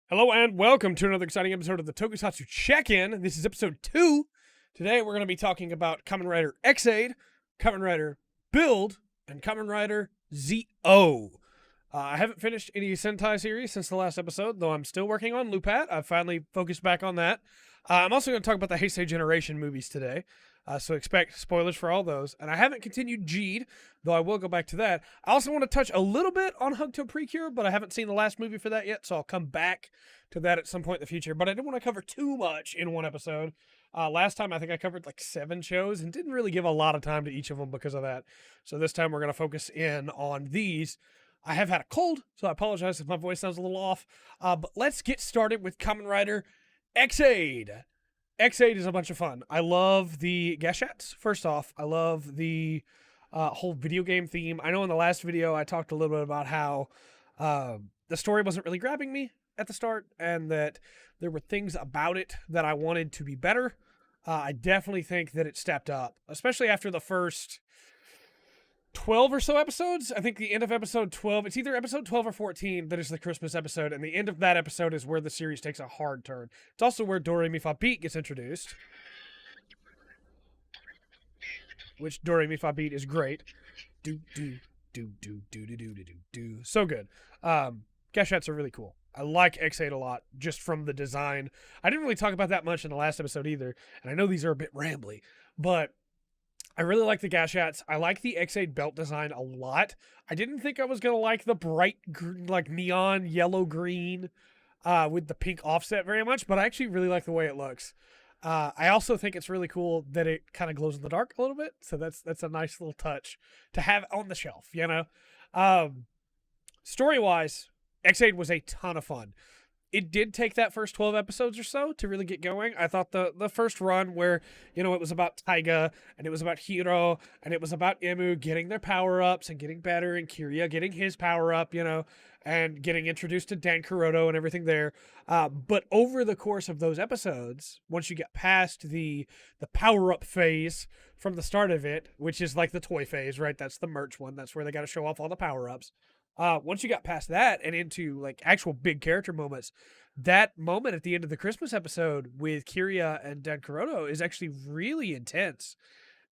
Hello and welcome to another exciting episode of the Tokusatsu Check-In. This is episode 2. Today we're going to be talking about Kamen Rider X-Aid, Kamen Rider Build, and Kamen Rider Zi-O. I haven't finished any Sentai series since the last episode, though I'm still working on Lupat. I've finally focused back on that. I'm also going to talk about the Heisei Generation movies today, so expect spoilers for all those. And I haven't continued G'd, though I will go back to that. I also want to touch a little bit on Hugtto Precure, but I haven't seen the last movie for that yet, so I'll come back to that at some point in the future. But I didn't want to cover too much in one episode. Last time I think I covered like 7 shows and didn't really give a lot of time to each of them because of that. So this time we're going to focus in on these. I have had a cold, so I apologize if my voice sounds a little off. But let's get started with Kamen Rider X-Aid. X-Aid is a bunch of fun. I love the gashats, first off. I love the whole video game theme. I know in the last video I talked a little bit about how the story wasn't really grabbing me at the start and that there were things about it that I wanted to be better. I definitely think that it stepped up, especially after the first 12 or so episodes. I think the end of episode 12, it's either episode 12 or 14 that is the Christmas episode, and the end of that episode is where the series takes a hard turn. It's also where Do Re Mi Fa Beat gets introduced, which Do Re Mi Fa Beat is great. Do do do do do do do do do. So good. Gashats are really cool. I like X8 a lot just from the design. I didn't really talk about that much in the last episode either, and I know these are a bit rambly, but I really like the gashats. I like the X8 belt design a lot. I didn't think I was going to like the bright, like neon yellow-green with the pink offset very much, but I actually really like the way it looks. I also think it's really cool that it kind of glows in the dark a little bit, so that's a nice little touch to have on the shelf, you know? Story-wise, X8 was a ton of fun. It did take that first 12 episodes or so to really get going. I thought the first run where, you know, it was about Taiga and it was about Hiro and it was about Emu getting their power-ups and getting better and Kirya getting his power-up, you know, and getting introduced to Dan Kuroto and everything there. But over the course of those episodes, once you get past the power-up phase from the start of it, which is like the toy phase, right? That's the merch one. That's where they got to show off all the power-ups. Once you got past that and into like actual big character moments, that moment at the end of the Christmas episode with Kirya and Dan Kuroto is actually really intense.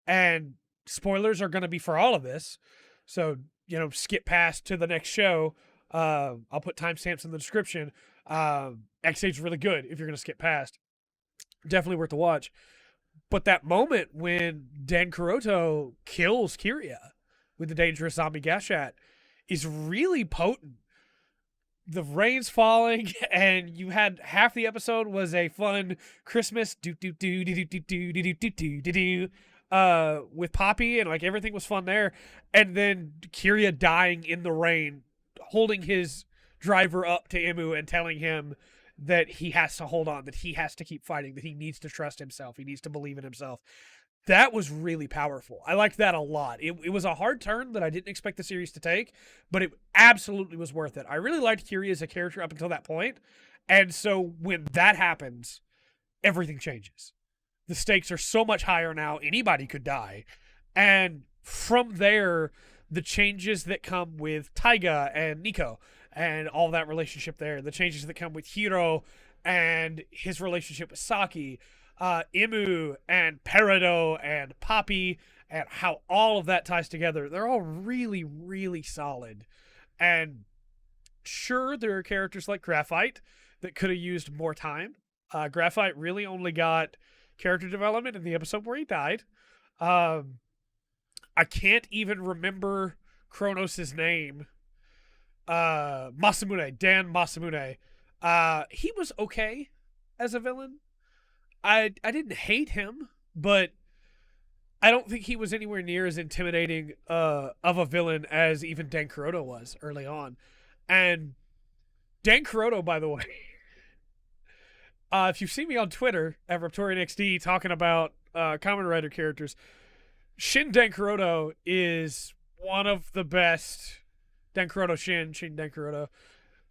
And spoilers are going to be for all of this. So, you know, skip past to the next show. I'll put timestamps in the description. X8 is really good if you're going to skip past. Definitely worth the watch. But that moment when Dan Kuroto kills Kirya with the dangerous zombie gashat is really potent. The rain's falling, and you had half the episode was a fun Christmas with Poppy, and like everything was fun there. And then Kirya dying in the rain, holding his driver up to Emu and telling him that he has to hold on, that he has to keep fighting, that he needs to trust himself, he needs to believe in himself. That was really powerful. I liked that a lot. It was a hard turn that I didn't expect the series to take, but it absolutely was worth it. I really liked Kirya as a character up until that point, and so when that happens, everything changes. The stakes are so much higher now, anybody could die. And from there, the changes that come with Taiga and Nico and all that relationship there, the changes that come with Hiro and his relationship with Saki, Emu and Peridot and Poppy, and how all of that ties together. They're all really, really solid. And sure, there are characters like Graphite that could have used more time. Graphite really only got character development in the episode where he died. I can't even remember Kronos' name. Masamune, Dan Masamune. He was okay as a villain. I didn't hate him, but I don't think he was anywhere near as intimidating of a villain as even Dan Kuroto was early on. And Dan Kuroto, by the way, if you've seen me on Twitter at RaptorianXD talking about Kamen Rider characters, Shin Dan Kuroto is one of the best. Dan Kuroto Shin Dan Kuroto.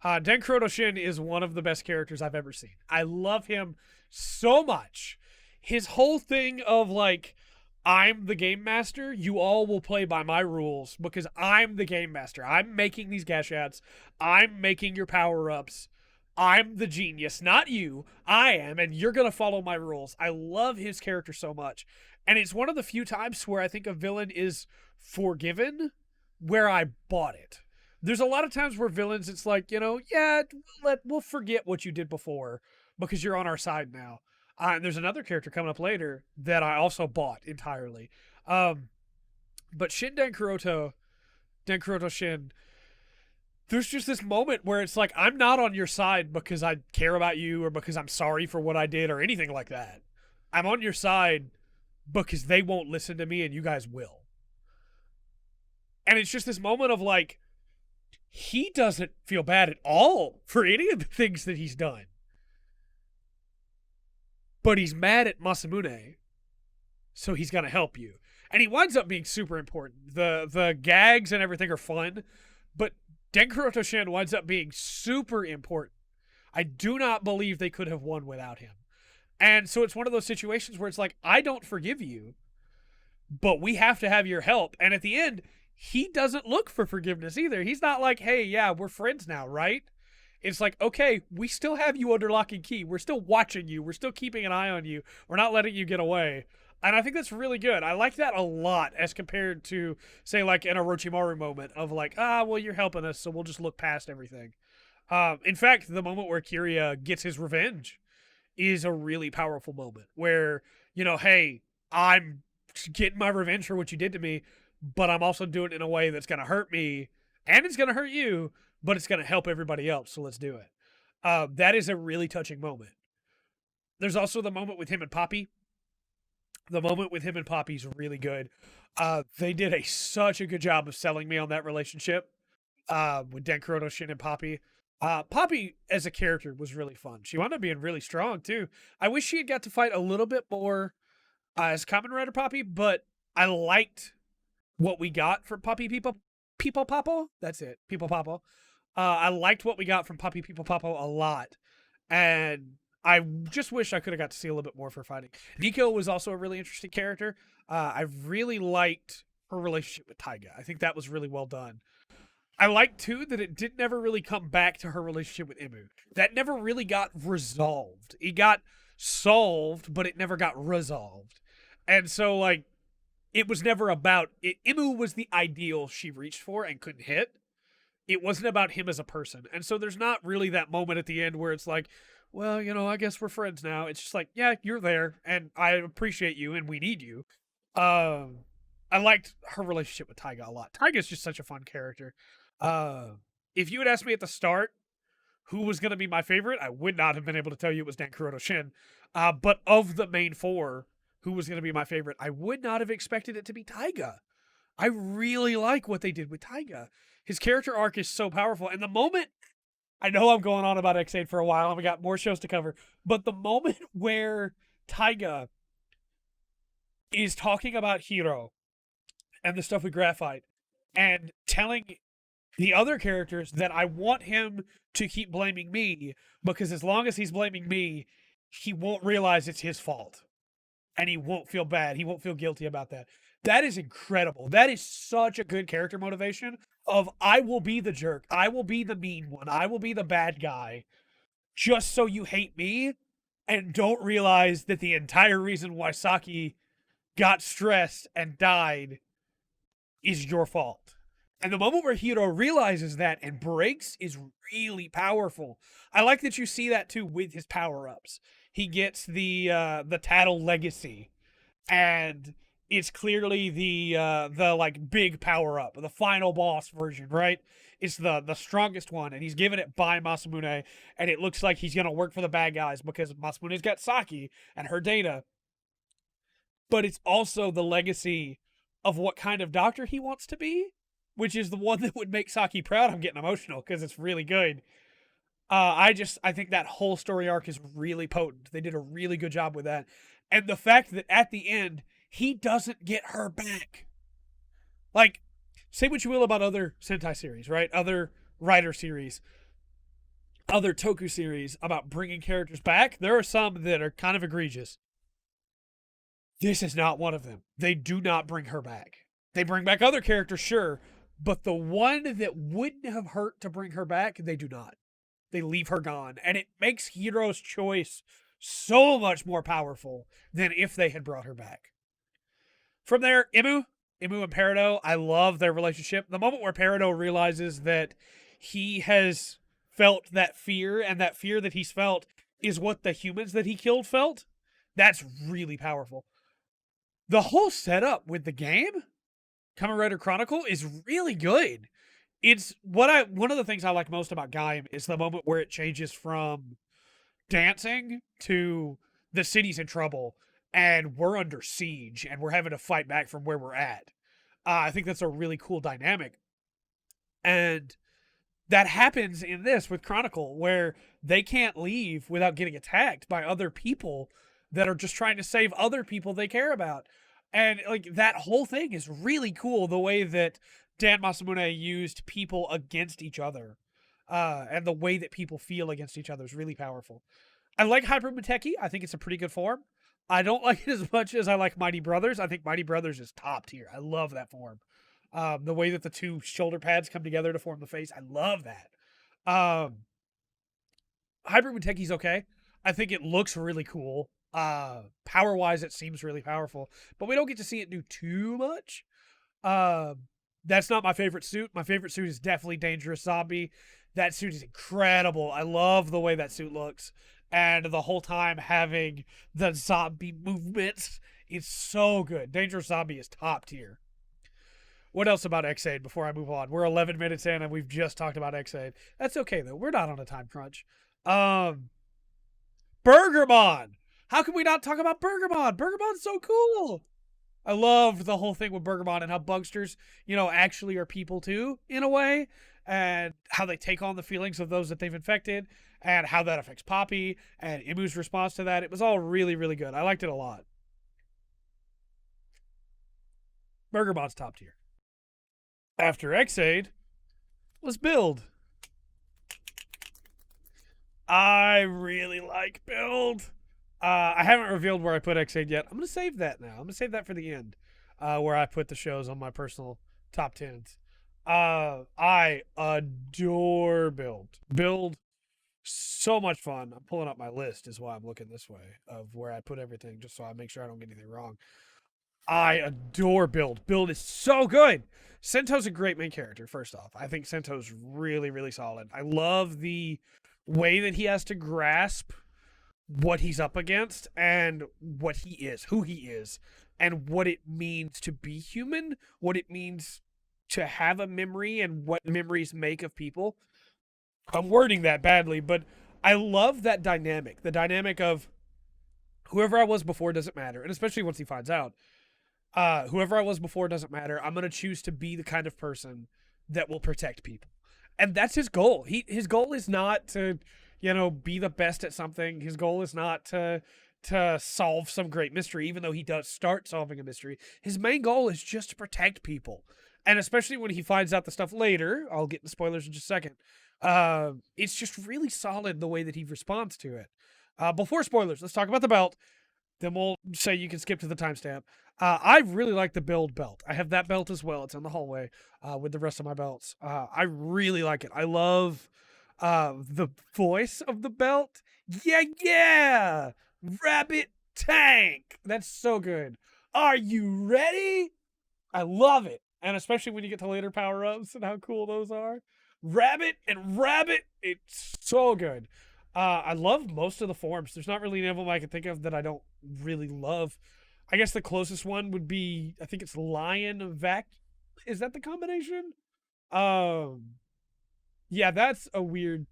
Dan Kuroto Shin is one of the best characters I've ever seen. I love him so much. His whole thing of like, I'm the game master, you all will play by my rules because I'm the game master. I'm making these gashats. I'm making your power-ups. I'm the genius, not you. I am, and you're going to follow my rules. I love his character so much. And it's one of the few times where I think a villain is forgiven where I bought it. There's a lot of times where villains, it's like, yeah, we'll forget what you did before because you're on our side now. And there's another character coming up later that I also bought entirely. But Shin Denkuroto Shin, there's just this moment where it's like, I'm not on your side because I care about you or because I'm sorry for what I did or anything like that. I'm on your side because they won't listen to me and you guys will. And it's just this moment of like, he doesn't feel bad at all for any of the things that he's done. But he's mad at Masamune, so he's going to help you. And he winds up being super important. The gags and everything are fun, but Denkuroto Shin winds up being super important. I do not believe they could have won without him. And so it's one of those situations where it's like, I don't forgive you, but we have to have your help. And at the end, he doesn't look for forgiveness either. He's not like, hey, yeah, we're friends now, right? It's like, okay, we still have you under lock and key. We're still watching you. We're still keeping an eye on you. We're not letting you get away. And I think that's really good. I like that a lot as compared to, say, like an Orochimaru moment of like, well, you're helping us, so we'll just look past everything. In fact, the moment where Kirya gets his revenge is a really powerful moment where, hey, I'm getting my revenge for what you did to me, but I'm also doing it in a way that's going to hurt me and it's going to hurt you, but it's going to help everybody else, so let's do it. That is a really touching moment. There's also the moment with him and Poppy. The moment with him and Poppy is really good. They did such a good job of selling me on that relationship with Denkuroto Shin and Poppy. Poppy as a character was really fun. She wound up being really strong too. I wish she had got to fight a little bit more as Kamen Rider Poppy, but I liked what we got from Poppy People Poppo. That's it, People Poppo. I liked what we got from Poppy People Poppo a lot, and I just wish I could have got to see a little bit more of her fighting. Nico was also a really interesting character. I really liked her relationship with Taiga. I think that was really well done. I liked, too, that it did never really come back to her relationship with Imu. That never really got resolved. It got solved, but it never got resolved. And so, like, it was never about it. Imu was the ideal she reached for and couldn't hit. It wasn't about him as a person. And so there's not really that moment at the end where it's like, well, I guess we're friends now. It's just like, yeah, you're there, and I appreciate you, and we need you. I liked her relationship with Taiga a lot. Taiga's just such a fun character. If you had asked me at the start who was going to be my favorite, I would not have been able to tell you it was Denkuroto Shin. But of the main four, who was going to be my favorite, I would not have expected it to be Taiga. I really like what they did with Taiga. His character arc is so powerful. And the moment, I know I'm going on about X8 for a while, and we got more shows to cover, but the moment where Taiga is talking about Hiro and the stuff with Graphite and telling the other characters that I want him to keep blaming me because as long as he's blaming me, he won't realize it's his fault. And he won't feel bad. He won't feel guilty about that. That is incredible. That is such a good character motivation of I will be the jerk. I will be the mean one. I will be the bad guy just so you hate me and don't realize that the entire reason why Saki got stressed and died is your fault. And the moment where Hiro realizes that and breaks is really powerful. I like that you see that too with his power-ups. He gets the Tattle Legacy, and it's clearly the like big power-up, the final boss version, right? It's the strongest one, and he's given it by Masamune, and it looks like he's gonna work for the bad guys because Masamune's got Saki and her data. But it's also the legacy of what kind of doctor he wants to be, which is the one that would make Saki proud. I'm getting emotional because it's really good. I think that whole story arc is really potent. They did a really good job with that. And the fact that at the end, he doesn't get her back. Like, say what you will about other Sentai series, right? Other Rider series, other Toku series about bringing characters back. There are some that are kind of egregious. This is not one of them. They do not bring her back. They bring back other characters, sure, but the one that wouldn't have hurt to bring her back, they do not. they leave her gone. And it makes Hiro's choice so much more powerful than if they had brought her back. From there, Imu and Peridot, I love their relationship. The moment where Peridot realizes that he has felt that fear, and that fear that he's felt is what the humans that he killed felt, that's really powerful. The whole setup with the game, Kamen Rider Chronicle, is really good. It's one of the things I like most about Gaim is the moment where it changes from dancing to the city's in trouble and we're under siege and we're having to fight back from where we're at. I think that's a really cool dynamic. And that happens in this with Chronicle, where they can't leave without getting attacked by other people that are just trying to save other people they care about. And like that whole thing is really cool, the way that Dan Masamune used people against each other. And the way that people feel against each other is really powerful. I like Hyper Muteki. I think it's a pretty good form. I don't like it as much as I like Mighty Brothers. I think Mighty Brothers is top tier. I love that form. The way that the two shoulder pads come together to form the face, I love that. Hyper Muteki's okay. I think it looks really cool. Power-wise, it seems really powerful, but we don't get to see it do too much. That's not my favorite suit. My favorite suit is definitely Dangerous Zombie. That suit is incredible. I love the way that suit looks. And the whole time having the zombie movements, it's so good. Dangerous Zombie is top tier. What else about X-Aid before I move on? We're 11 minutes in and we've just talked about X-Aid. That's okay, though. We're not on a time crunch. Burgermon! How can we not talk about Burgermon? Burgermon's so cool! I loved the whole thing with Burgermon and how bugsters, actually are people too, in a way. And how they take on the feelings of those that they've infected. And how that affects Poppy. And Imu's response to that. It was all really, really good. I liked it a lot. Burgermon's top tier. After X-Aid was Build. I really like Build. I haven't revealed where I put X-Aid yet. I'm going to save that now. I'm going to save that for the end, where I put the shows on my personal top 10s. I adore Build. Build, so much fun. I'm pulling up my list is why I'm looking this way of where I put everything, just so I make sure I don't get anything wrong. I adore Build. Build is so good. Sento's a great main character, first off. I think Sento's really, really solid. I love the way that he has to grasp what he's up against and what he is, who he is, and what it means to be human, what it means to have a memory and what memories make of people. I'm wording that badly, but I love that dynamic. The dynamic of whoever I was before doesn't matter, and especially once he finds out. Whoever I was before doesn't matter. I'm going to choose to be the kind of person that will protect people. And that's his goal. His goal is not to, be the best at something. His goal is not to solve some great mystery, even though he does start solving a mystery. His main goal is just to protect people. And especially when he finds out the stuff later, I'll get into spoilers in just a second. It's just really solid the way that he responds to it. Before spoilers, let's talk about the belt. Then we'll say you can skip to the timestamp. I really like the Build belt. I have that belt as well. It's in the hallway with the rest of my belts. I really like it. I love the voice of the belt. Yeah! Rabbit Tank! That's so good. Are you ready? I love it. And especially when you get to later power-ups and how cool those are. Rabbit and Rabbit, it's so good. I love most of the forms. There's not really any of them I can think of that I don't really love. I guess the closest one would be, I think it's Lion Vac. Is that the combination? Yeah, that's a weird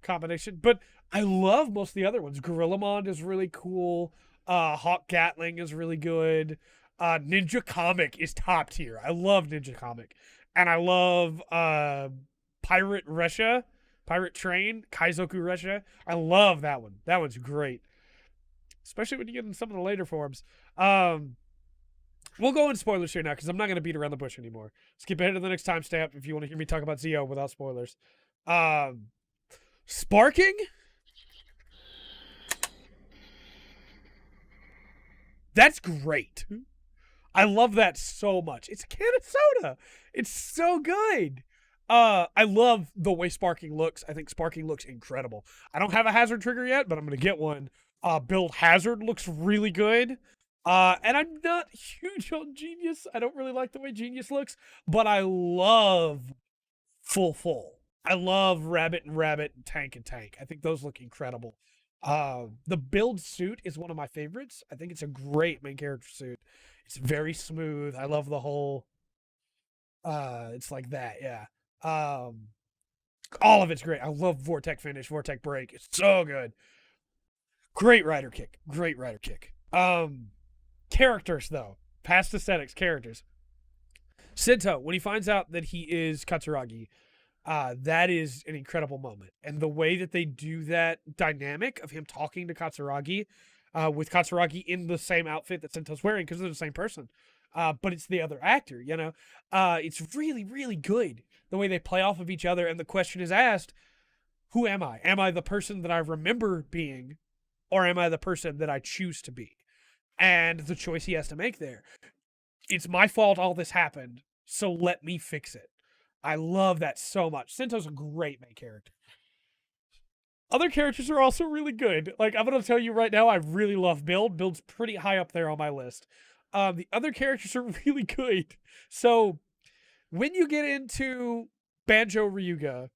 combination. But I love most of the other ones. Gorillamon is really cool. Hawk Gatling is really good. Ninja Comic is top tier. I love Ninja Comic. And I love Pirate Resha. Pirate Train, Kaizoku Resha. I love that one. That one's great. Especially when you get in some of the later forms. We'll go in spoilers here now because I'm not going to beat around the bush anymore. Skip ahead to the next timestamp if you want to hear me talk about Zi-O without spoilers. Sparking? That's great. I love that so much. It's a can of soda. It's so good. I love the way Sparking looks. I think Sparking looks incredible. I don't have a hazard trigger yet, but I'm gonna get one. Build hazard looks really good. And I'm not huge on Genius. I don't really like the way Genius looks, but I love full. I love Rabbit and Rabbit and Tank and Tank. I think those look incredible. The build suit is one of my favorites. I think it's a great main character suit. It's very smooth. I love the whole it's like that, yeah. All of it's great. I love Vortec finish, Vortec break. It's so good. Great rider kick. Great rider kick. Characters though. Past aesthetics, characters. Sento, when he finds out that he is Katsuragi, that is an incredible moment. And the way that they do that dynamic of him talking to Katsuragi, with Katsuragi in the same outfit that Sento's wearing, because they're the same person. But it's the other actor, you know? It's really, really good the way they play off of each other. And the question is asked, who am I? Am I the person that I remember being, or am I the person that I choose to be? And the choice he has to make there. It's my fault all this happened, so let me fix it. I love that so much. Sento's a great main character. Other characters are also really good. Like, I'm going to tell you right now, I really love Build. Build's pretty high up there on my list. The other characters are really good. So, when you get into Banjo Ryuga,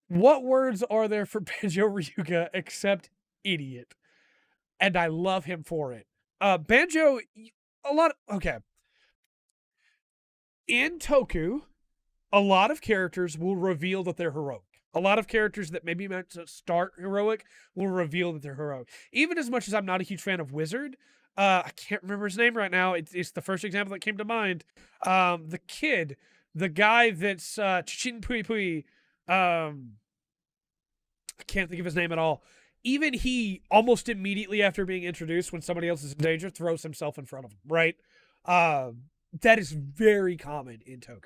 what words are there for Banjo Ryuga except idiot? And I love him for it. Banjo, okay. In Toku, a lot of characters will reveal that they're heroic. A lot of characters that maybe meant to start heroic will reveal that they're heroic. Even as much as I'm not a huge fan of Wizard, I can't remember his name right now. It's the first example that came to mind. The kid, the guy that's Chichin Pui Pui. I can't think of his name at all. Even he, almost immediately after being introduced, when somebody else is in danger, throws himself in front of him, right? That is very common in Toku,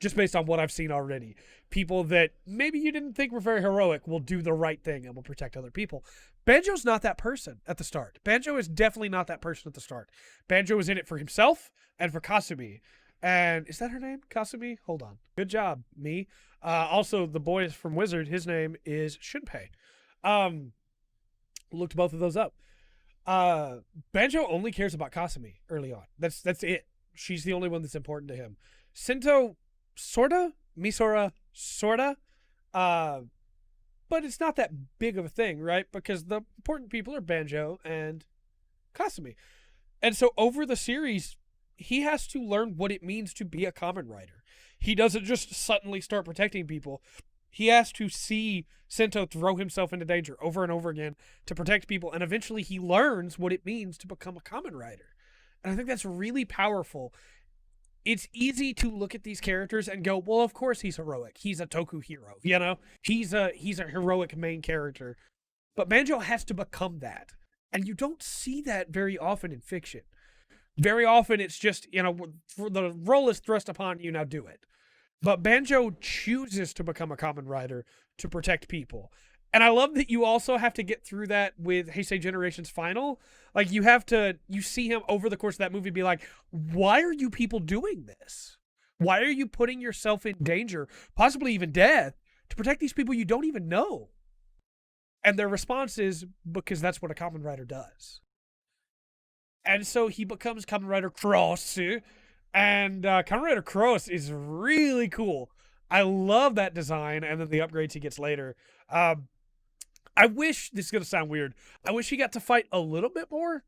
just based on what I've seen already. People that maybe you didn't think were very heroic will do the right thing and will protect other people. Banjo's not that person at the start. Banjo is definitely not that person at the start. Banjo is in it for himself and for Kasumi. And is that her name? Kasumi? Hold on. Good job, me. Also, the boy from Wizard, his name is Shunpei. Looked both of those up. Banjo only cares about Kasumi early on. That's it. She's the only one that's important to him. Sento, sorta? Misora, sorta? But it's not that big of a thing, right? Because the important people are Banjo and Kasumi. And so over the series, he has to learn what it means to be a Kamen Rider. He doesn't just suddenly start protecting people. He has to see Sento throw himself into danger over and over again to protect people. And eventually he learns what it means to become a Kamen Rider. And I think that's really powerful. It's easy to look at these characters and go, well, of course he's heroic. He's a Toku hero, you know? He's a heroic main character. But Banjo has to become that. And you don't see that very often in fiction. Very often it's just, you know, the role is thrust upon you, now do it. But Banjo chooses to become a Kamen Rider to protect people. And I love that you also have to get through that with Heisei Generation's final. Like, you see him over the course of that movie be like, why are you people doing this? Why are you putting yourself in danger, possibly even death, to protect these people you don't even know? And their response is, because that's what a Kamen Rider does. And so he becomes Kamen Rider Cross. And Kamen Rider Cross is really cool. I love that design, and then the upgrades he gets later. I wish, this is going to sound weird, I wish he got to fight a little bit more.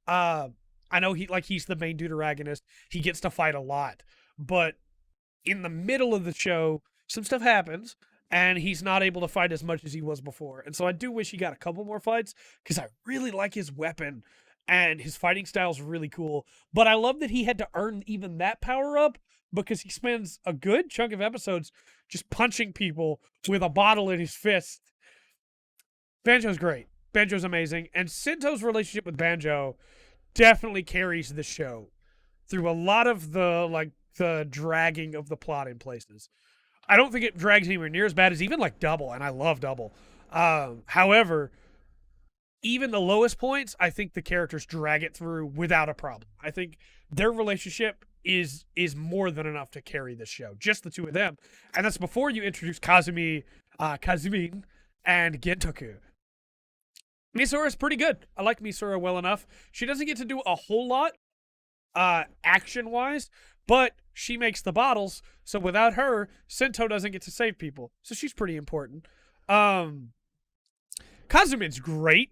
I know he's the main deuteragonist. He gets to fight a lot. But in the middle of the show, some stuff happens, and he's not able to fight as much as he was before. And so I do wish he got a couple more fights, because I really like his weapon, and his fighting style is really cool. But I love that he had to earn even that power up, because he spends a good chunk of episodes just punching people with a bottle in his fist. Banjo's great. Banjo's amazing. And Sento's relationship with Banjo definitely carries the show through a lot of the dragging of the plot in places. I don't think it drags anywhere near as bad as even like Double, and I love Double. However, even the lowest points, I think the characters drag it through without a problem. I think their relationship is more than enough to carry this show. Just the two of them. And that's before you introduce Kazumin and Gentoku. Misora is pretty good. I like Misora well enough. She doesn't get to do a whole lot action-wise, but she makes the bottles, so without her, Sento doesn't get to save people. So she's pretty important. Kazumin's great.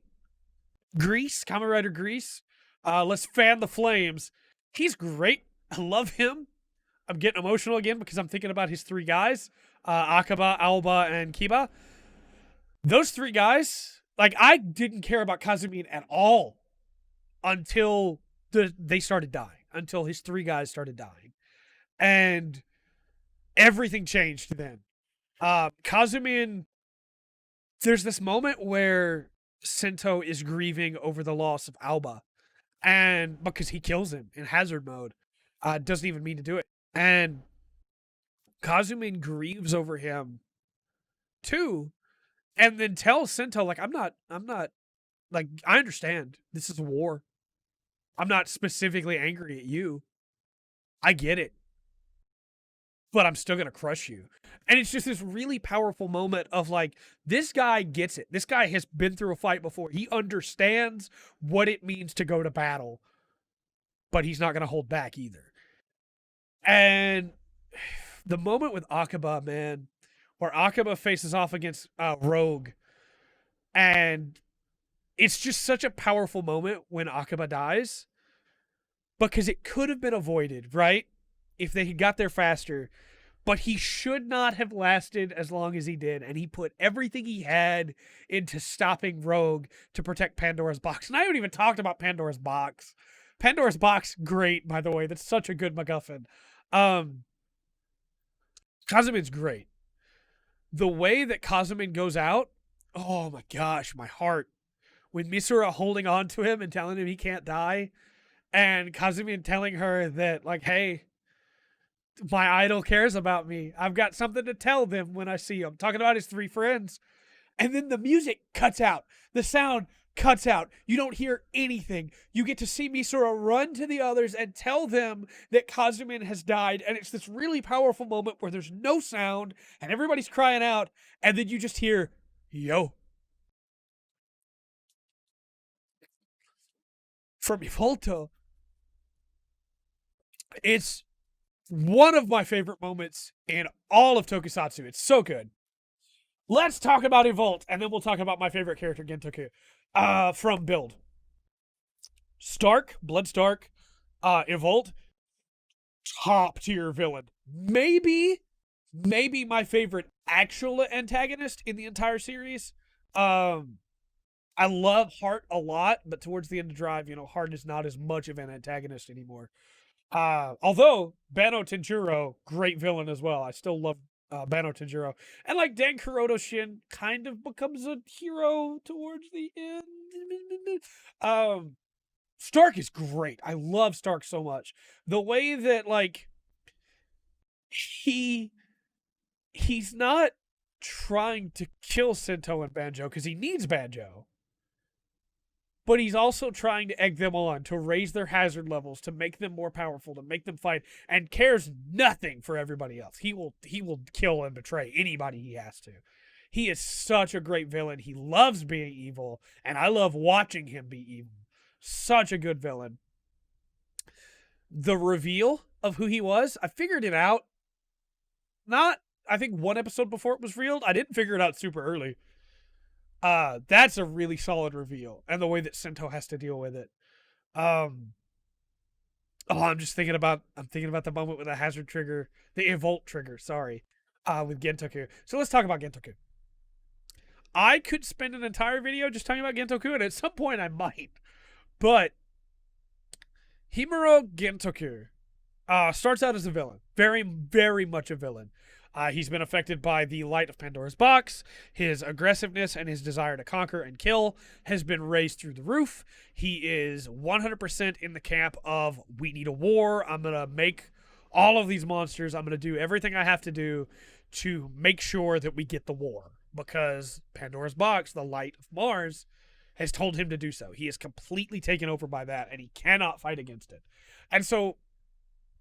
Grease, Kamen Rider Grease. Let's fan the flames. He's great. I love him. I'm getting emotional again because I'm thinking about his three guys. Akaba, Alba, and Kiba. Those three guys, like, I didn't care about Kazumin at all until they started dying. Until his three guys started dying. And everything changed then. Kazumin, there's this moment where Sento is grieving over the loss of Alba. And because he kills him in hazard mode. Doesn't even mean to do it. And Kazumin grieves over him too. And then tells Sento, like, I'm not, like, I understand. This is a war. I'm not specifically angry at you. I get it. But I'm still going to crush you. And it's just this really powerful moment of, like, this guy gets it. This guy has been through a fight before. He understands what it means to go to battle. But he's not going to hold back either. And the moment with Akaba, man, where Akaba faces off against Rogue. And it's just such a powerful moment when Akaba dies. Because it could have been avoided, right? If they had got there faster. But he should not have lasted as long as he did. And he put everything he had into stopping Rogue to protect Pandora's box. And I haven't even talked about Pandora's box. Pandora's box, great, by the way. That's such a good MacGuffin. Kazumin's great. The way that Kazumin goes out, oh my gosh, my heart. When Misora holding on to him and telling him he can't die. And Kazumin telling her that, like, hey, my idol cares about me. I've got something to tell them when I see them. Talking about his three friends. And then the music cuts out. The sound cuts out. You don't hear anything. You get to see Misora run to the others and tell them that Kazumin has died. And it's this really powerful moment where there's no sound and everybody's crying out. And then you just hear, yo. From Hugtto. It's one of my favorite moments in all of Tokusatsu. It's so good. Let's talk about Evolt, and then we'll talk about my favorite character, Gentoku, from Build. Stark, Blood Stark, Evolt, top tier villain. Maybe my favorite actual antagonist in the entire series. I love Heart a lot, but towards the end of Drive, Heart is not as much of an antagonist anymore. Although Banno Tenjuro, great villain as well. I still love Banno Tenjuro. And like Dan Kuroto Shin kind of becomes a hero towards the end. Stark is great. I love Stark so much. The way that, like, he's not trying to kill Sento and Banjo because he needs Banjo. But he's also trying to egg them on, to raise their hazard levels, to make them more powerful, to make them fight, and cares nothing for everybody else. He will kill and betray anybody he has to. He is such a great villain. He loves being evil, and I love watching him be evil. Such a good villain. The reveal of who he was, I figured it out. Not, I think, one episode before it was revealed. I didn't figure it out super early. That's a really solid reveal, and the way that Sento has to deal with it. I'm thinking about the moment with the hazard trigger, the Evolt trigger, with Gentoku. So let's talk about Gentoku. I could spend an entire video just talking about Gentoku, and at some point I might. But Himuro Gentoku starts out as a villain. Very, very much a villain. He's been affected by the light of Pandora's box. His aggressiveness and his desire to conquer and kill has been raised through the roof. He is 100% in the camp of, we need a war. I'm going to make all of these monsters. I'm going to do everything I have to do to make sure that we get the war. Because Pandora's box, the light of Mars, has told him to do so. He is completely taken over by that, and he cannot fight against it. And so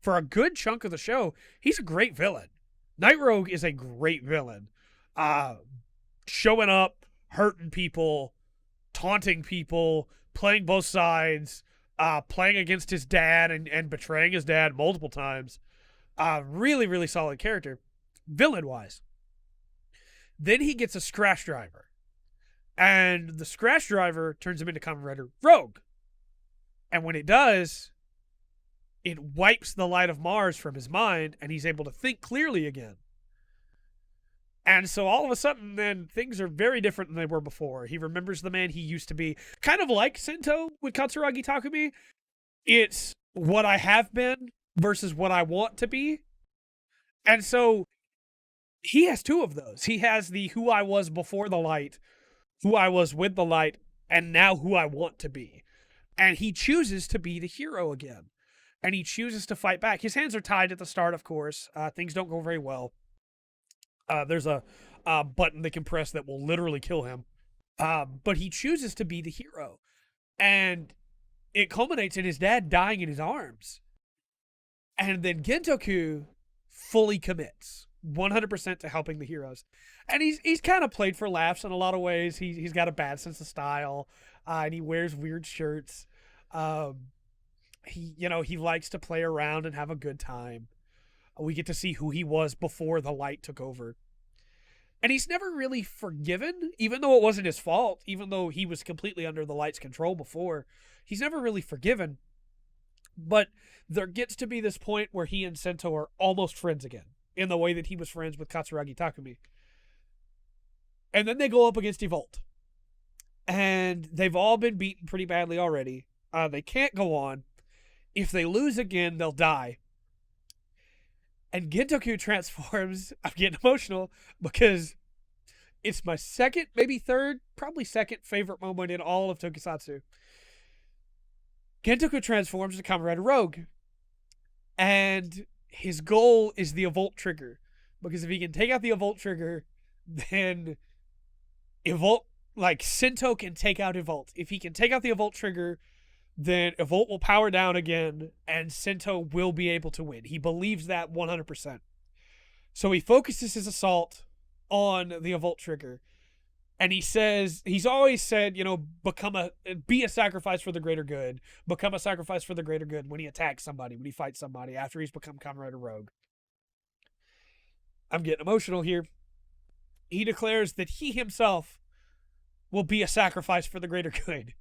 for a good chunk of the show, he's a great villain. Night Rogue is a great villain. Uh, Showing up, hurting people, taunting people, playing both sides, playing against his dad and betraying his dad multiple times. Really, really solid character, villain-wise. Then he gets a scratch driver. And the scratch driver turns him into Kamen Rider Rogue. And when it does, it wipes the light of Mars from his mind, and he's able to think clearly again. And so all of a sudden, then, things are very different than they were before. He remembers the man he used to be. Kind of like Sento with Katsuragi Takumi. It's what I have been versus what I want to be. And so he has two of those. He has the who I was before the light, who I was with the light, and now who I want to be. And he chooses to be the hero again. And he chooses to fight back. His hands are tied at the start, of course. Things don't go very well. There's a button they can press that will literally kill him. But he chooses to be the hero. And it culminates in his dad dying in his arms. And then Gentoku fully commits 100% to helping the heroes. And he's kind of played for laughs in a lot of ways. He's got a bad sense of style. And he wears weird shirts. He likes to play around and have a good time. We get to see who he was before the light took over. And he's never really forgiven, even though it wasn't his fault, even though he was completely under the light's control before. He's never really forgiven. But there gets to be this point where he and Sento are almost friends again, in the way that he was friends with Katsuragi Takumi. And then they go up against Evolt. And they've all been beaten pretty badly already. They can't go on. If they lose again, they'll die. And Gentoku transforms. I'm getting emotional because it's my second, maybe third, probably second favorite moment in all of Tokusatsu. Gentoku transforms to Kamen Rider Rogue. And his goal is the Evolt trigger. Because if he can take out the Evolt trigger, then Sento can take out Evolt. If he can take out the Evolt trigger, then Evolt will power down again, and Sento will be able to win. He believes that 100%. So he focuses his assault on the Evolt trigger. And he says, he's always said, be a sacrifice for the greater good. Become a sacrifice for the greater good when he attacks somebody, when he fights somebody, after he's become Kamen Rider Rogue. I'm getting emotional here. He declares that he himself will be a sacrifice for the greater good.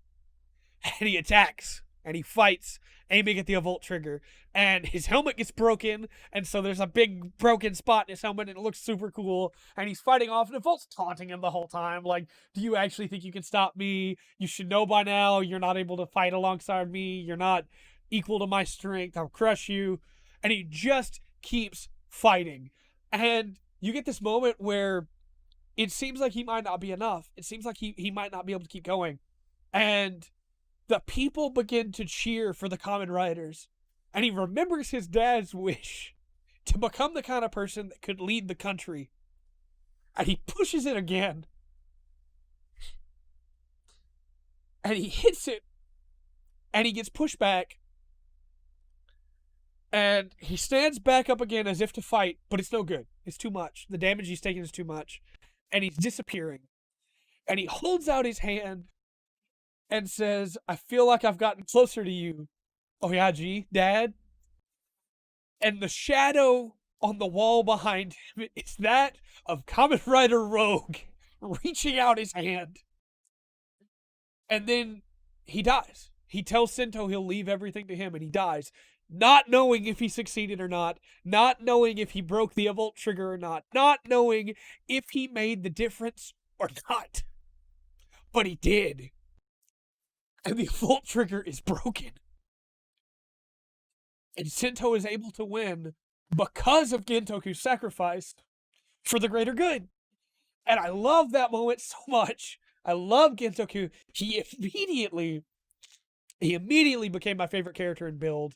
And he attacks, and he fights, aiming at the Evolt trigger, and his helmet gets broken, and so there's a big broken spot in his helmet, and it looks super cool, and he's fighting off, and Evolt's taunting him the whole time, like, do you actually think you can stop me? You should know by now, you're not able to fight alongside me, you're not equal to my strength, I'll crush you, and he just keeps fighting, and you get this moment where it seems like he might not be enough, it seems like he might not be able to keep going, and the people begin to cheer for the Kamen Riders, and he remembers his dad's wish to become the kind of person that could lead the country, and he pushes it again, and he hits it, and he gets pushed back, and he stands back up again as if to fight, but it's no good. It's too much. The damage he's taking is too much, and he's disappearing, and he holds out his hand and says, I feel like I've gotten closer to you, Oyaji, Dad. And the shadow on the wall behind him is that of Kamen Rider Rogue reaching out his hand. And then he dies. He tells Sento he'll leave everything to him, and he dies. Not knowing if he succeeded or not knowing if he broke the Evolt trigger or not knowing if he made the difference or not. But he did. And the Evolt trigger is broken. And Sento is able to win because of Gentoku's sacrifice for the greater good. And I love that moment so much. I love Gentoku. He immediately became my favorite character in Build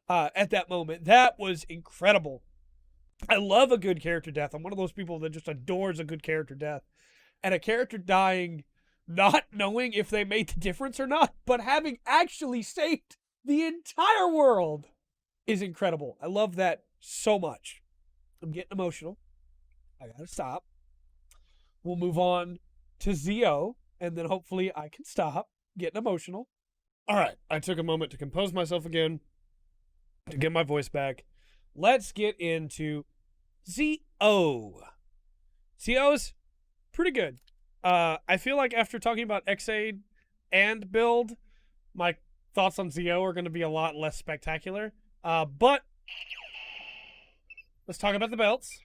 at that moment. That was incredible. I love a good character death. I'm one of those people that just adores a good character death. And a character dying not knowing if they made the difference or not, but having actually saved the entire world is incredible. I love that so much. I'm getting emotional. I gotta stop. We'll move on to Zi-O, and then hopefully I can stop getting emotional. All right, I took a moment to compose myself again, to get my voice back. Let's get into Zi-O. Zi-O's pretty good. I feel like after talking about X-Aid and Build, my thoughts on Zi-O are going to be a lot less spectacular. But let's talk about the belts,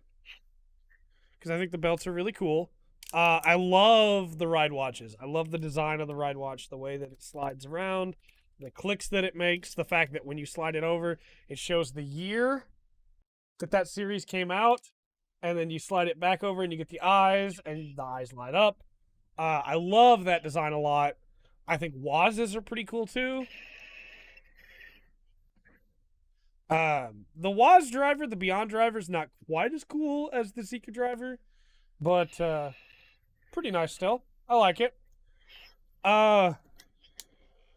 because I think the belts are really cool. I love the ride watches. I love the design of the ride watch, the way that it slides around, the clicks that it makes, the fact that when you slide it over, it shows the year that series came out, and then you slide it back over and you get the eyes, and the eyes light up. I love that design a lot. I think Waz's are pretty cool too. The Waz driver, the Beyond driver, is not quite as cool as the Zika driver, but pretty nice still. I like it.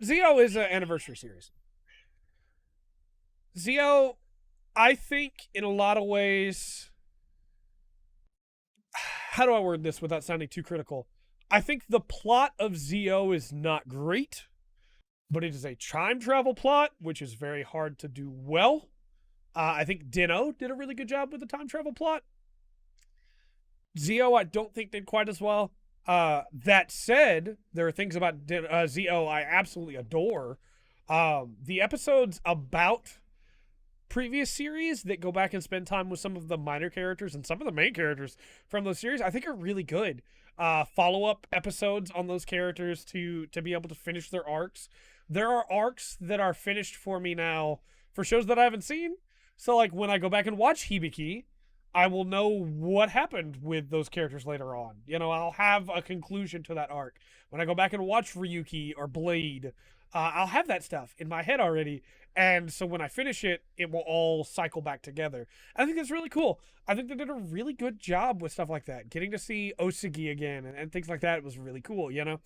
Zi-O is an anniversary series. Zi-O, I think, in a lot of ways, how do I word this without sounding too critical? I think the plot of Zi-O is not great, but it is a time travel plot, which is very hard to do well. I think Dino did a really good job with the time travel plot. Zi-O, I don't think did quite as well. That said, there are things about Zi-O I absolutely adore. The episodes about previous series that go back and spend time with some of the minor characters and some of the main characters from those series, I think are really good. Follow-up episodes on those characters to be able to finish their arcs. There are arcs that are finished for me now for shows that I haven't seen. So, like, when I go back and watch Hibiki, I will know what happened with those characters later on. You know, I'll have a conclusion to that arc. When I go back and watch Ryuki or Blade, I'll have that stuff in my head already. And so when I finish it, it will all cycle back together. I think that's really cool. I think they did a really good job with stuff like that. Getting to see Osugi again and things like that was really cool, you know?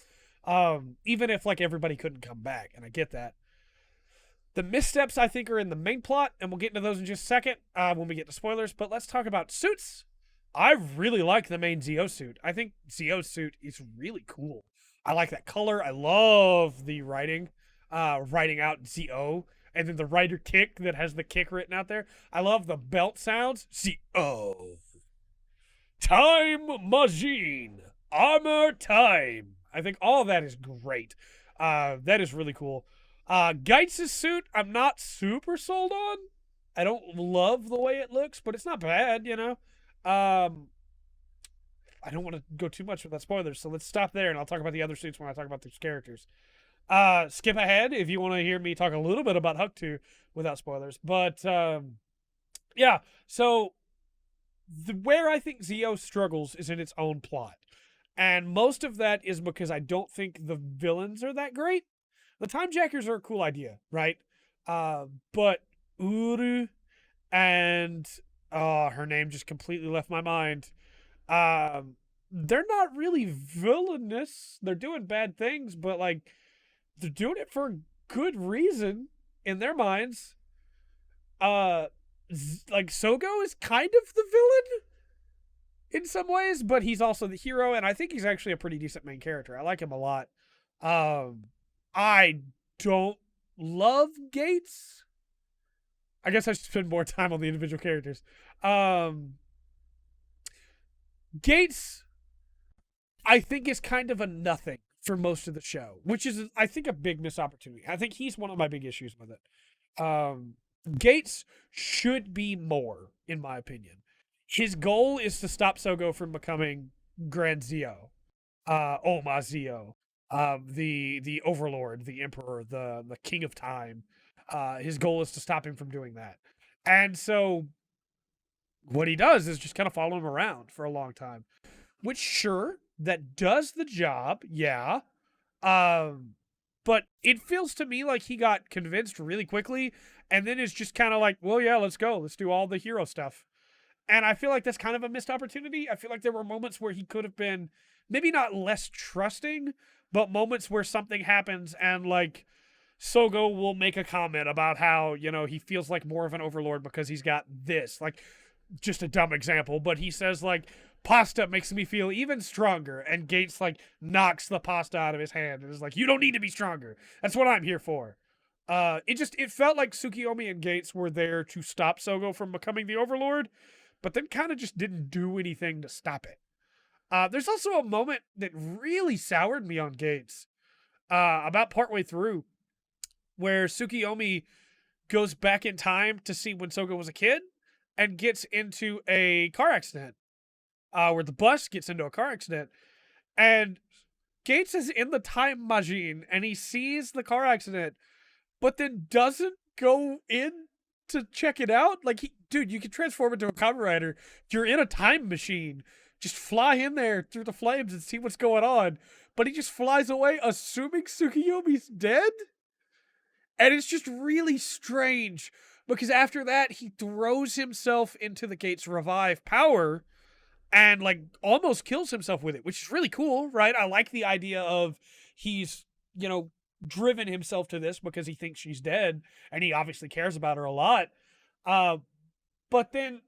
Even if, like, everybody couldn't come back, and I get that. The missteps, I think, are in the main plot, and we'll get into those in just a second when we get to spoilers. But let's talk about suits. I really like the main Zi-O suit. I think Zi-O's suit is really cool. I like that color. I love the writing out Zi-O, and then the rider kick that has the kick written out there. I love the belt sounds. Zi-O. Time machine. Armor time. I think all of that is great. That is really cool. Geitz's suit, I'm not super sold on. I don't love the way it looks, but it's not bad, you know? I don't want to go too much without spoilers, so let's stop there and I'll talk about the other suits when I talk about these characters. Skip ahead if you want to hear me talk a little bit about Hugtto without spoilers. But, yeah, so where I think Zi-O struggles is in its own plot. And most of that is because I don't think the villains are that great. The Time Jackers are a cool idea, right? But Uru and her name just completely left my mind. They're not really villainous. They're doing bad things, but like they're doing it for a good reason in their minds. Like Sogo is kind of the villain in some ways, but he's also the hero, and I think he's actually a pretty decent main character. I like him a lot. I don't love Gates. I guess I should spend more time on the individual characters. Gates, I think, is kind of a nothing for most of the show, which is, I think, a big missed opportunity. I think he's one of my big issues with it. Gates should be more, in my opinion. His goal is to stop Sogo from becoming Grand Zi-O, Oma Zi-O. The Overlord, the Emperor, the King of Time. His goal is to stop him from doing that. And so what he does is just kind of follow him around for a long time. Which, sure, that does the job, yeah. But it feels to me like he got convinced really quickly and then is just kind of like, well, yeah, let's go. Let's do all the hero stuff. And I feel like that's kind of a missed opportunity. I feel like there were moments where he could have been maybe not less trusting, but moments where something happens and like Sogo will make a comment about how, he feels like more of an overlord because he's got this. Like, just a dumb example, but he says, like, pasta makes me feel even stronger. And Gates, like, knocks the pasta out of his hand and is like, you don't need to be stronger. That's what I'm here for. It felt like Tsukiyomi and Gates were there to stop Sogo from becoming the overlord, but then kind of just didn't do anything to stop it. There's also a moment that really soured me on Gates, about partway through, where Tsukiyomi goes back in time to see when Sogo was a kid and gets into a car accident, where the bus gets into a car accident. And Gates is in the time machine and he sees the car accident, but then doesn't go in to check it out. Like, dude, you can transform into a Kamen Rider. You're in a time machine. Just fly in there through the flames and see what's going on. But he just flies away, assuming Tsukiyomi's dead. And it's just really strange because after that, he throws himself into the Gates Revive power and, like, almost kills himself with it, which is really cool, right? I like the idea of he's, driven himself to this because he thinks she's dead and he obviously cares about her a lot. But then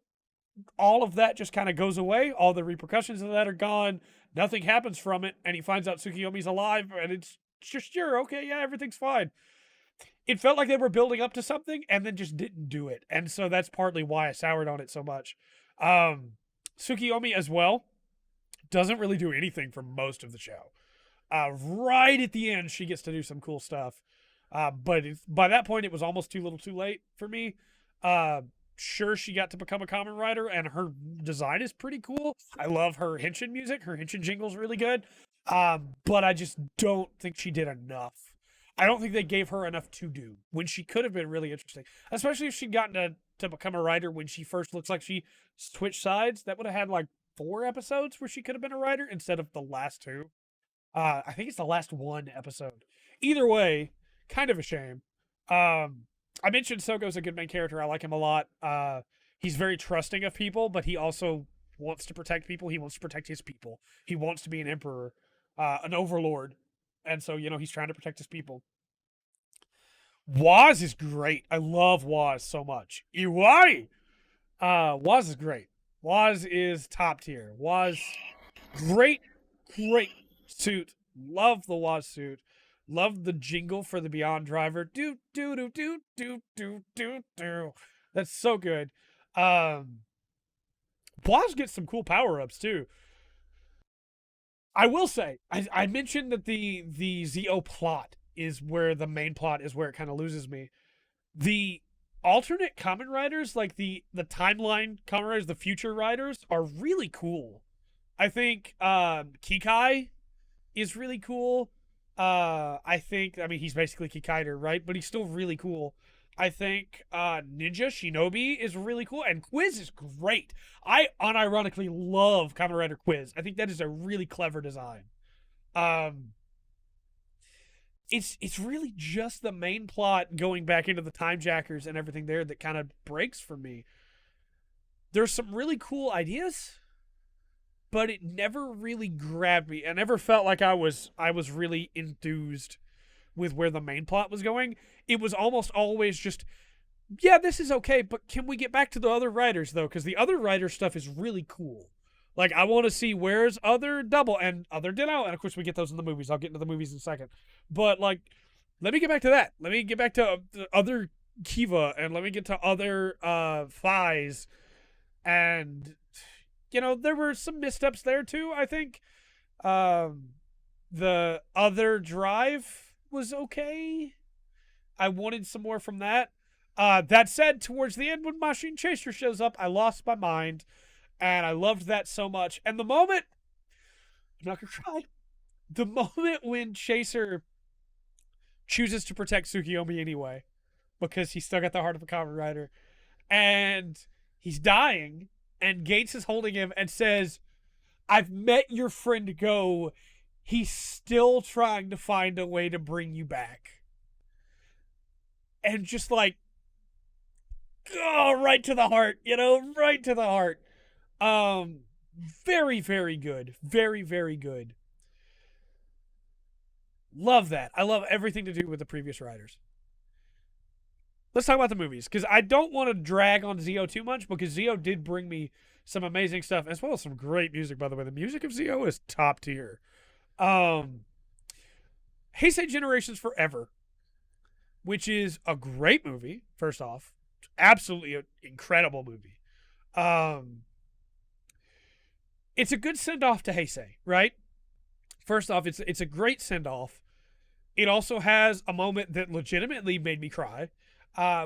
all of that just kind of goes away. All the repercussions of that are gone. Nothing happens from it. And he finds out Tsukiyomi's alive and it's just, sure, okay, yeah, everything's fine. It felt like they were building up to something and then just didn't do it. And so that's partly why I soured on it so much. Tsukiyomi as well doesn't really do anything for most of the show. Right at the end, she gets to do some cool stuff. But by that point, it was almost too little too late for me. Sure, she got to become a Kamen Rider, and her design is pretty cool. I love her Henshin music. Her Henshin jingle's really good. But I just don't think she did enough. I don't think they gave her enough to do when she could have been really interesting. Especially if she'd gotten to become a rider when she first looks like she switched sides. That would have had like 4 episodes where she could have been a rider instead of the last 2. I think it's the last 1 episode. Either way, kind of a shame. I mentioned Sogo's a good main character. I like him a lot. He's very trusting of people, but he also wants to protect people. He wants to protect his people. He wants to be an emperor, an overlord. And so, he's trying to protect his people. Waz is great. I love Waz so much. Iwai! Waz is great. Waz is top tier. Waz, great suit. Love the Waz suit. Love the jingle for the Beyond Driver. Do do do do do do do do. That's so good. Waz gets some cool power ups too. I will say, I mentioned that the Zi-O plot is where the main plot is where it kind of loses me. The alternate Kamen Riders, like the timeline Kamen Riders, the future riders, are really cool. I think Kikai is really cool. He's basically Kikaider, right? But he's still really cool. I think Ninja Shinobi is really cool, and Quiz is great. I unironically love Kamen Rider Quiz. I think that is a really clever design. It's really just the main plot going back into the Time Jackers and everything there that kind of breaks for me. There's some really cool ideas, but it never really grabbed me. I never felt like I was really enthused with where the main plot was going. It was almost always just, yeah, this is okay, but can we get back to the other writers though? Because the other writer stuff is really cool. Like, I want to see where's other double and other ditto, and of course we get those in the movies. I'll get into the movies in a second. But like, let me get back to that. Let me get back to other Kiva, and let me get to other Thighs. And there were some missteps there too, I think. The other Drive was okay. I wanted some more from that. That said, towards the end when Machine Chaser shows up, I lost my mind. And I loved that so much. And the moment, I'm not going to cry, the moment when Chaser chooses to protect Tsukiyomi anyway, because he's still got the heart of a Kamen Rider, and he's dying, and Gates is holding him and says, I've met your friend Go. He's still trying to find a way to bring you back. And just like, oh, right to the heart, right to the heart. Very, very good. Very, very good. Love that. I love everything to do with the previous writers. Let's talk about the movies, because I don't want to drag on Zi-O too much, because Zi-O did bring me some amazing stuff, as well as some great music, by the way. The music of Zi-O is top tier. Um, Heisei Generations Forever, which is a great movie, first off. Absolutely an incredible movie. It's a good send-off to Heisei, right? First off, it's a great send-off. It also has a moment that legitimately made me cry,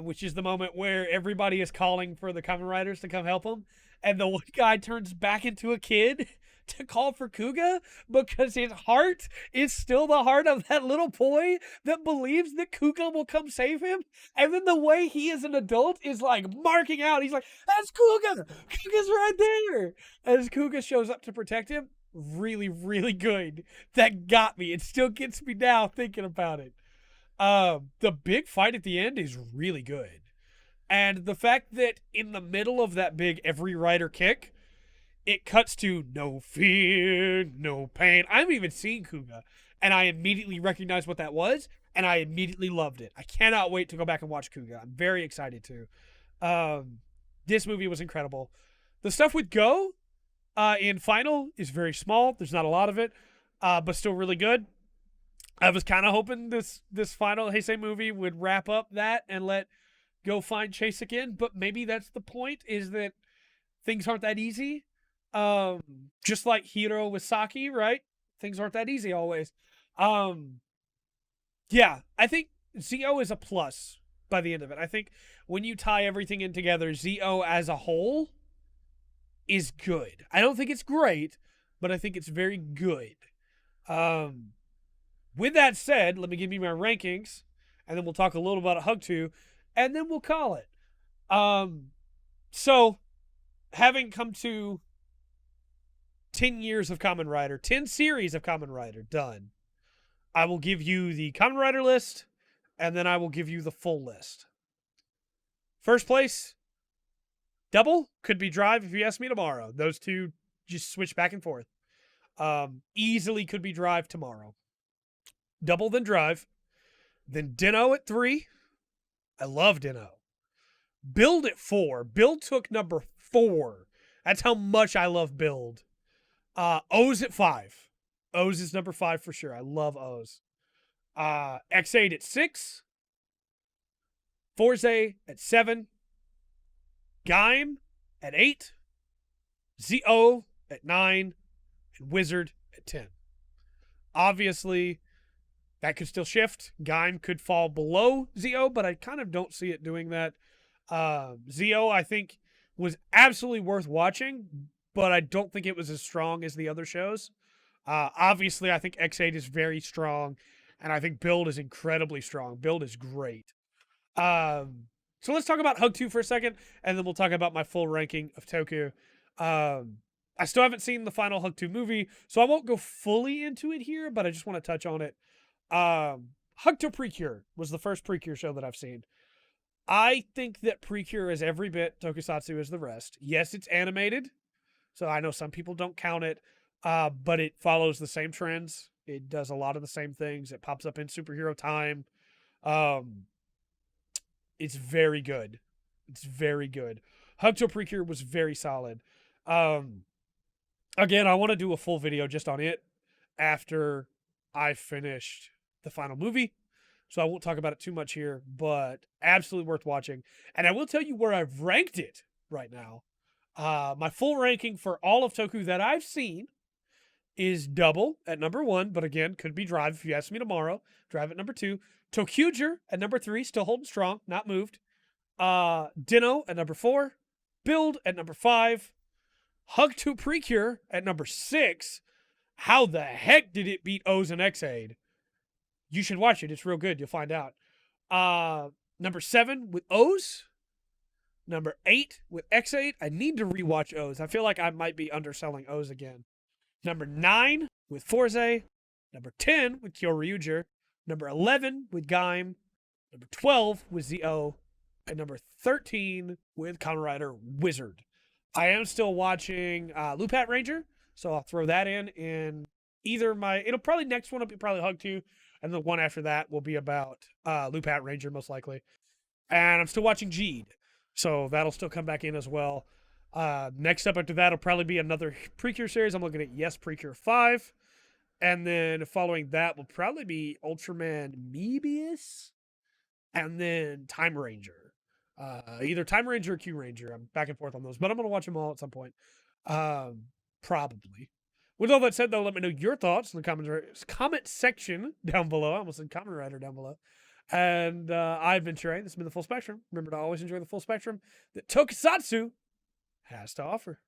which is the moment where everybody is calling for the Kamen Riders to come help them, and the one guy turns back into a kid to call for Kuga because his heart is still the heart of that little boy that believes that Kuga will come save him. And then the way he as an adult is like marking out, he's like, that's Kuga! Kuga's right there! As Kuga shows up to protect him, really, really good. That got me. It still gets me now thinking about it. The big fight at the end is really good. And the fact that in the middle of that big every rider kick, it cuts to no fear, no pain. I haven't even seen Kuga, and I immediately recognized what that was, and I immediately loved it. I cannot wait to go back and watch Kuga. I'm very excited to. This movie was incredible. The stuff with Go in Final is very small. There's not a lot of it, but still really good. I was kind of hoping this final Heisei movie would wrap up that and let Go find Chase again, but maybe that's the point, is that things aren't that easy. Just like Hiro with Saki, right? Things aren't that easy always. Yeah, I think Zi-O is a plus by the end of it. I think when you tie everything in together, Zi-O as a whole is good. I don't think it's great, but I think it's very good. With that said, let me give you my rankings, and then we'll talk a little about Hugtto, and then we'll call it. So, having come to 10 years of Kamen Rider, 10 series of Kamen Rider done, I will give you the Kamen Rider list, and then I will give you the full list. First place, Double, could be Drive if you ask me tomorrow. Those two just switch back and forth. Easily could be Drive tomorrow. Double, then Drive. Then Den-O at 3. I love Den-O. Build at 4. Build took number 4. That's how much I love Build. O's at 5. O's is number 5 for sure. I love O's. X8 at 6. Forze at 7. Gaim at 8. Zi-O at 9. And Wizard at 10. Obviously, that could still shift. Gaim could fall below Zi-O, but I kind of don't see it doing that. Zi-O, I think, was absolutely worth watching, but I don't think it was as strong as the other shows. Obviously, I think X8 is very strong, and I think Build is incredibly strong. Build is great. So let's talk about Hugtto for a second, and then we'll talk about my full ranking of Toku. I still haven't seen the final Hugtto movie, so I won't go fully into it here, but I just want to touch on it. Hugtto Precure was the first Precure show that I've seen. I think that Precure is every bit Tokusatsu as the rest. Yes, it's animated, so I know some people don't count it, but it follows the same trends. It does a lot of the same things. It pops up in superhero time. It's very good. It's very good. Hugtto Precure was very solid. Again, I want to do a full video just on it after I finished the final movie. So I won't talk about it too much here, but absolutely worth watching. And I will tell you where I've ranked it right now. My full ranking for all of Toku that I've seen is Double at number 1, but again, could be Drive if you ask me tomorrow. Drive at number 2. Tokuger at number 3, still holding strong, not moved. Den-O at number 4. Build at number 5. Hugtto Precure at number 6. How the heck did it beat O's and X8? You should watch it. It's real good. You'll find out. Number 7 with O's. Number 8 with X8. I need to rewatch O's. I feel like I might be underselling O's again. Number 9 with Forze. Number 10 with Kyoryuger. Number 11 with Gaim. Number 12 with Zi-O. And number 13 with Kamen Rider Wizard. I am still watching Lupat Ranger, so I'll throw that in it'll probably next one will be probably Hugtto, and the one after that will be about Loop-Hat Ranger most likely. And I'm still watching G'd, so that'll still come back in as well. Next up after that will probably be another Precure series. I'm looking at Yes Precure 5. And then following that will probably be Ultraman Mebius, and then Time Ranger. Either Time Ranger or Q Ranger. I'm back and forth on those, but I'm going to watch them all at some point. Probably. With all that said, though, let me know your thoughts in the comment section down below. I almost said Kamen Rider down below. And I've been Trey. This has been The Full Spectrum. Remember to always enjoy the full spectrum that Tokusatsu has to offer.